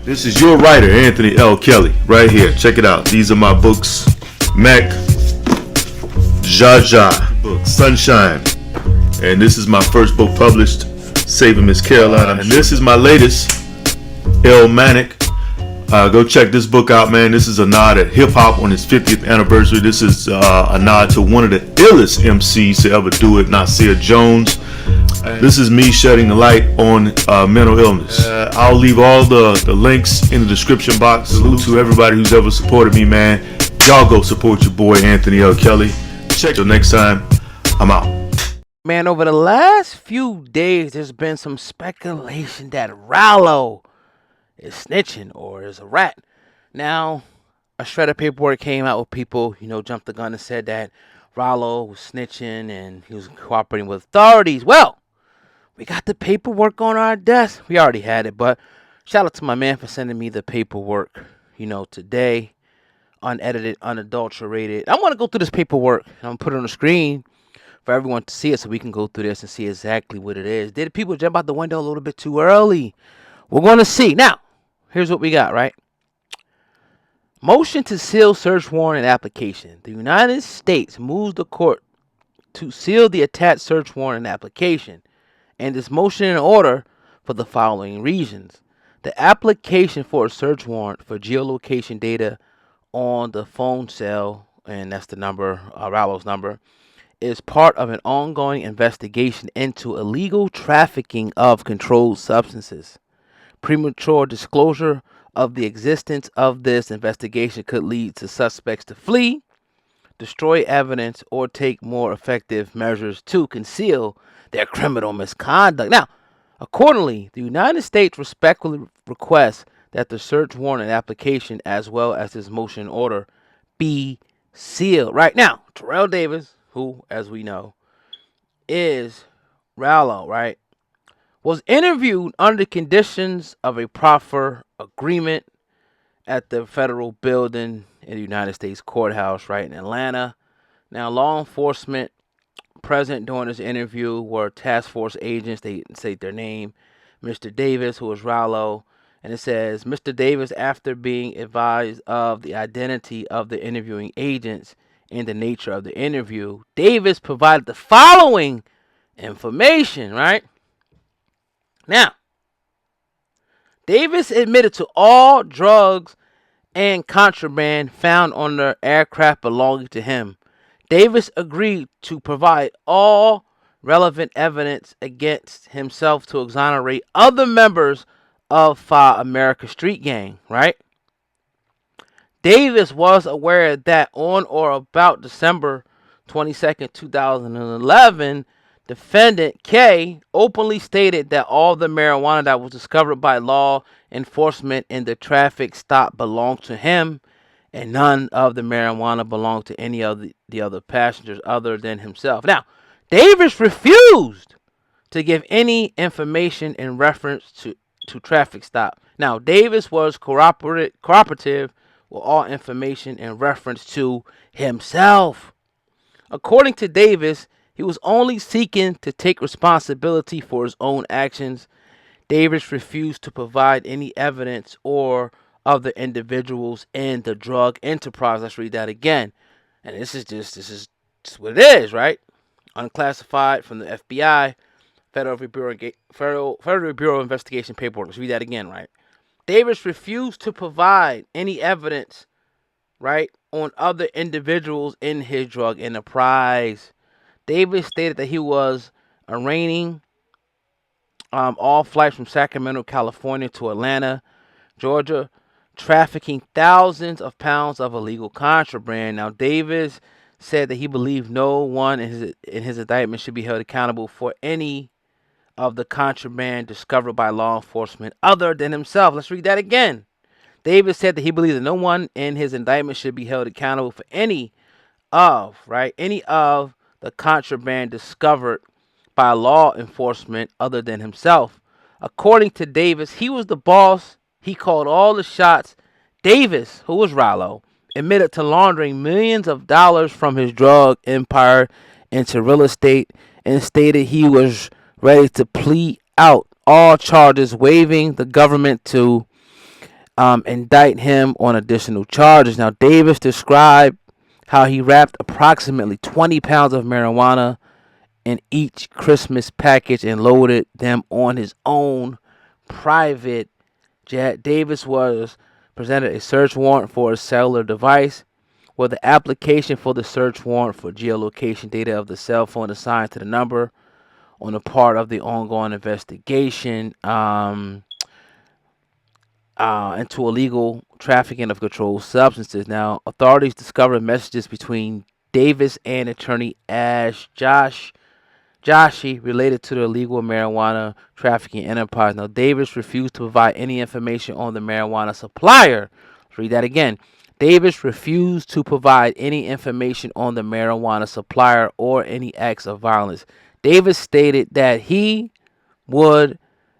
This is your writer, Anthony L. Kelly, right here. Check it out. These are my books. Mac, Jaja, book, Sunshine. And this is my first book published, Saving Miss Carolina. And this is my latest, El Manic. Go check this book out, man. This is a nod at hip-hop on its 50th anniversary. This is a nod to one of the illest MCs to ever do it, Nasir Jones. This is me shedding the light on mental illness. I'll leave all the links in the description box. Salute to everybody who's ever supported me, man. Y'all go support your boy, Anthony L. Kelly. Check till next time. I'm out. Man, over the last few days, there's been some speculation that Ralo is snitching or is a rat. Now, a shred of paperwork came out with people, jumped the gun and said that Ralo was snitching and he was cooperating with authorities. Well, we got the paperwork on our desk. We already had it, but shout out to my man for sending me the paperwork, today. Unedited, unadulterated. I want to go through this paperwork. I'm going to put it on the screen for everyone to see it so we can go through this and see exactly what it is. Did people jump out the window a little bit too early? We're going to see. Now, here's what we got, right? Motion to seal search warrant and application. The United States moves the court to seal the attached search warrant and application. And this motion in order for the following reasons. The application for a search warrant for geolocation data on the phone cell, and that's the number, Ralo's number, is part of an ongoing investigation into illegal trafficking of controlled substances. Premature disclosure of the existence of this investigation could lead to suspects to flee, destroy evidence, or take more effective measures to conceal their criminal misconduct. Now, accordingly, the United States respectfully requests that the search warrant and application, as well as this motion order, be sealed. Right now, Terrell Davis, who, as we know, is Ralo, right, was interviewed under conditions of a proffer agreement at the federal building in the United States courthouse, right, in Atlanta. Now, law enforcement present during this interview were task force agents. They didn't say their name. Mr. Davis, who was Ralo, and it says, Mr. Davis, after being advised of the identity of the interviewing agents and the nature of the interview, Davis provided the following information, right? Now, Davis admitted to all drugs and contraband found on the aircraft belonging to him. Davis agreed to provide all relevant evidence against himself to exonerate other members of Fa America Street Gang, right? Davis was aware that on or about December 22nd, 2011, defendant K openly stated that all the marijuana that was discovered by law enforcement in the traffic stop belonged to him, and none of the marijuana belonged to any of the other passengers other than himself. Now, Davis refused to give any information in reference to traffic stop. Now, Davis was cooperative with all information in reference to himself. According to Davis, he was only seeking to take responsibility for his own actions. Davis refused to provide any evidence or other individuals in the drug enterprise. Let's read that again. And this is just what it is, right? Unclassified from the FBI, Federal Bureau of Investigation paperwork. Let's read that again, right? Davis refused to provide any evidence, right, on other individuals in his drug enterprise. Davis stated that he was arraigning all flights from Sacramento, California to Atlanta, Georgia, trafficking thousands of pounds of illegal contraband. Now, Davis said that he believed no one in his indictment should be held accountable for any of the contraband discovered by law enforcement other than himself. Let's read that again. Davis said that he believed that no one in his indictment should be held accountable for any of the contraband discovered by law enforcement other than himself. According to Davis, he was the boss. He called all the shots. Davis, who was Ralo, admitted to laundering millions of dollars from his drug empire into real estate and stated he was ready to plead out all charges, waiving the government to indict him on additional charges. Now, Davis described how he wrapped approximately 20 pounds of marijuana in each Christmas package and loaded them on his own private jet. Davis was presented a search warrant for a cellular device, where the application for the search warrant for geolocation data of the cell phone assigned to the number on the part of the ongoing investigation into illegal trafficking of controlled substances. Now, authorities discovered messages between Davis and attorney Joshi related to the illegal marijuana trafficking enterprise. Now, Davis refused to provide any information on the marijuana supplier. Let's read that again. Davis refused to provide any information on the marijuana supplier or any acts of violence. Davis stated that he would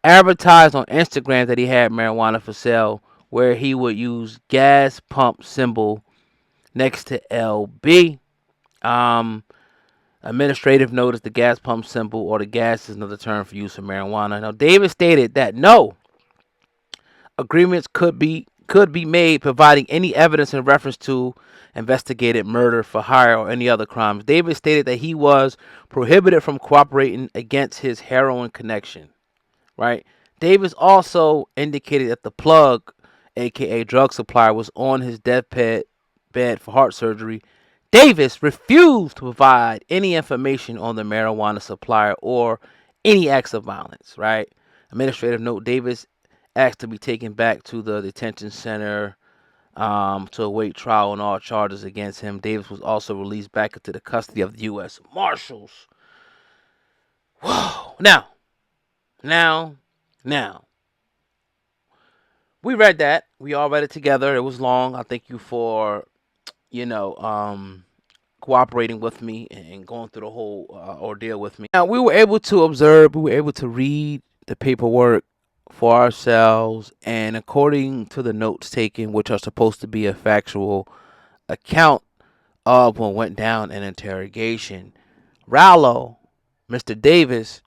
advertise on Instagram that he had marijuana for sale, where he would use gas pump symbol next to LB. Administrative notice, the gas pump symbol or the gas is another term for use of marijuana. Now, Davis stated that no agreements could be made providing any evidence in reference to investigated murder for hire or any other crimes. Davis stated that he was prohibited from cooperating against his heroin connection. Right? Davis also indicated that the plug, aka drug supplier, was on his deathbed for heart surgery. Davis refused to provide any information on the marijuana supplier or any acts of violence. Right? Administrative note: Davis asked to be taken back to the detention center to await trial on all charges against him. Davis was also released back into the custody of the U.S. Marshals. Whoa! Now, we read that. We all read it together. It was long. I thank you for, cooperating with me and going through the whole ordeal with me. Now, we were able to observe, we were able to read the paperwork for ourselves, and according to the notes taken, which are supposed to be a factual account of what went down in interrogation, Ralo, Mr. Davis,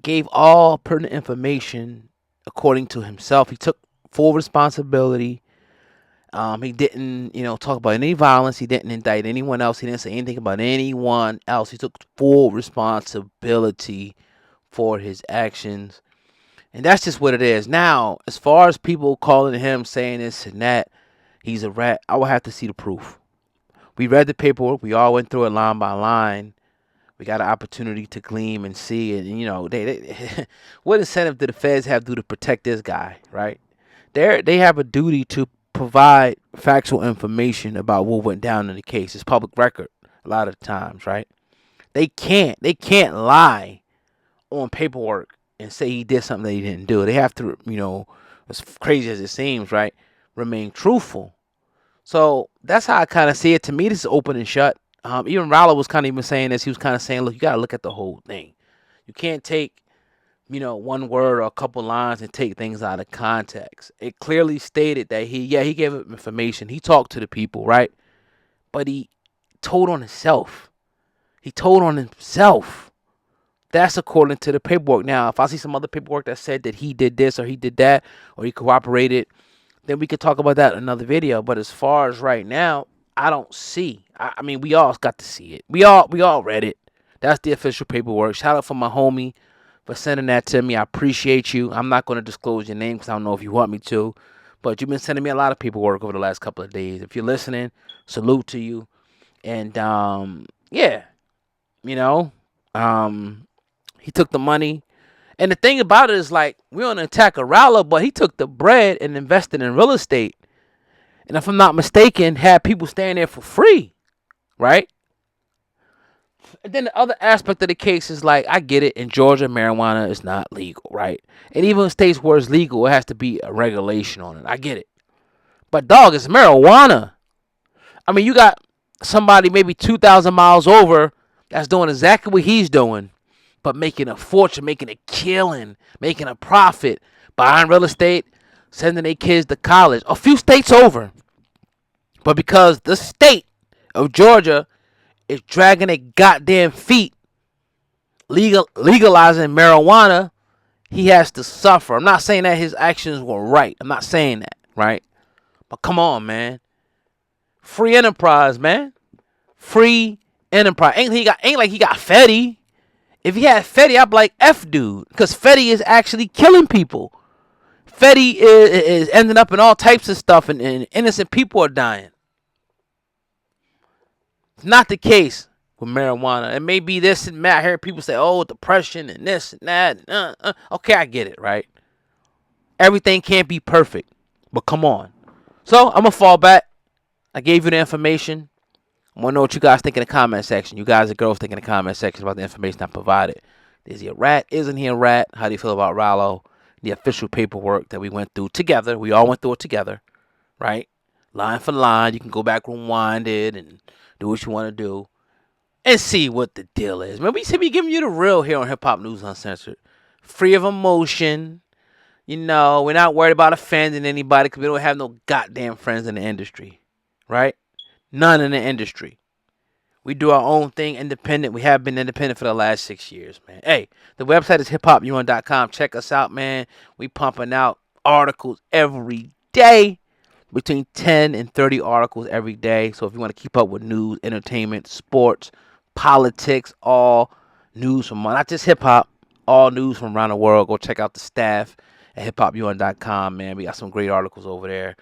gave all pertinent information according to himself. He took full responsibility. He didn't, talk about any violence. He didn't indict anyone else. He didn't say anything about anyone else. He took full responsibility for his actions. And that's just what it is. Now, as far as people calling him, saying this and that, he's a rat, I will have to see the proof. We read the paperwork. We all went through it line by line. We got an opportunity to glean and see it. And, they what incentive do the feds have to protect this guy, right? They have a duty to provide factual information about what went down in the case. It's public record a lot of times, right? They can't lie on paperwork and say he did something that he didn't do. They have to, as crazy as it seems, right, remain truthful. So that's how I kind of see it. To me, this is open and shut. Even Ralo was kind of even saying this. He was kind of saying, look, you got to look at the whole thing. You can't take, one word or a couple lines and take things out of context. It clearly stated that he gave him information. He talked to the people, right? But he told on himself. That's according to the paperwork. Now, if I see some other paperwork that said that he did this or he did that or he cooperated, then we could talk about that in another video. But as far as right now, I don't see. I mean, we all got to see it. We all read it. That's the official paperwork. Shout out for my homie for sending that to me. I appreciate you. I'm not going to disclose your name because I don't know if you want me to. But you've been sending me a lot of paperwork over the last couple of days. If you're listening, salute to you. And, he took the money. And the thing about it is, like, we're on an attack of Ralo, but he took the bread and invested in real estate. And if I'm not mistaken, had people staying there for free, right? And then the other aspect of the case is, like, I get it. In Georgia, marijuana is not legal, right? And even in states where it's legal, it has to be a regulation on it. I get it. But, dog, it's marijuana. I mean, you got somebody maybe 2,000 miles over that's doing exactly what he's doing, but making a fortune, making a killing, making a profit, buying real estate, sending their kids to college, a few states over. But because the state of Georgia is dragging their goddamn feet, legalizing marijuana, he has to suffer. I'm not saying that his actions were right. I'm not saying that, right? But come on, man. Free enterprise, man. Free enterprise. Ain't like he got Fetty. If he had Fetty, I'd be like, F dude. Because Fetty is actually killing people. Fetty is ending up in all types of stuff, and innocent people are dying. It's not the case with marijuana. It may be this and that. I hear people say, oh, depression and this and that. Okay, I get it, right? Everything can't be perfect. But come on. So, I'm going to fall back. I gave you the information. I want to know what you guys think in the comment section. You guys and girls think in the comment section about the information I provided. Is he a rat? Isn't he a rat? How do you feel about Ralo? The official paperwork that we went through together. We all went through it together, right? Line for line. You can go back, rewind it, and do what you want to do. And see what the deal is. Man, we should be giving you the real here on Hip Hop News Uncensored. Free of emotion. You know, we're not worried about offending anybody because we don't have no goddamn friends in the industry, right? None in the industry. We do our own thing independent. We have been independent for the last 6 years, man. Hey, the website is hiphopun.com. Check us out, man. We pumping out articles every day. Between 10 and 30 articles every day. So if you want to keep up with news, entertainment, sports, politics, all news from not just hip-hop, all news from around the world, go check out the staff at hiphopun.com, man. We got some great articles over there.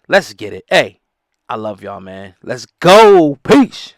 Let's get it. Hey, I love y'all, man. Let's go. Peace.